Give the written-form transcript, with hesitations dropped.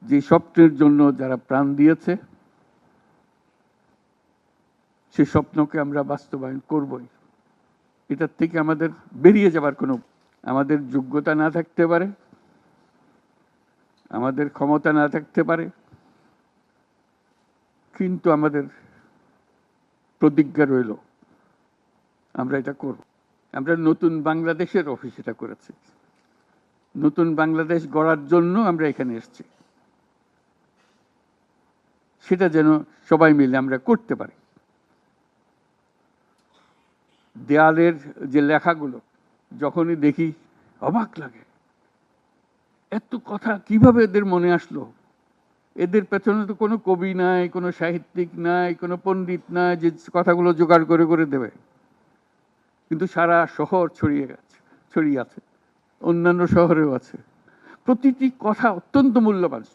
যে স্বপ্নের জন্য যারা প্রাণ দিয়েছে সে স্বপ্নকে আমরা বাস্তবায়ন করবই। এটার থেকে আমাদের বেরিয়ে যাবার কোনো, আমাদের যোগ্যতা না থাকতে পারে, আমাদের ক্ষমতা না থাকতে পারে, কিন্তু আমাদের প্রতিজ্ঞা রইল আমরা এটা করব। আমরা নতুন বাংলাদেশের অফিস এটা করেছি, নতুন বাংলাদেশ গড়ার জন্য আমরা এখানে এসেছি, সেটা যেন সবাই মিলে আমরা করতে পারি। দেয়ালের যে লেখাগুলো যখনই দেখি অবাক লাগে, এত কথা কিভাবে এদের মনে আসলো। এদের পেছনে তো কোনো কবি নাই, কোনো সাহিত্যিক নাই, কোনো পণ্ডিত নাই যে কথাগুলো জোগাড় করে করে দেবে, কিন্তু সারা শহর ছড়িয়ে আছে, অন্যান্য শহরেও আছে। প্রতিটি কথা অত্যন্ত মূল্যবান।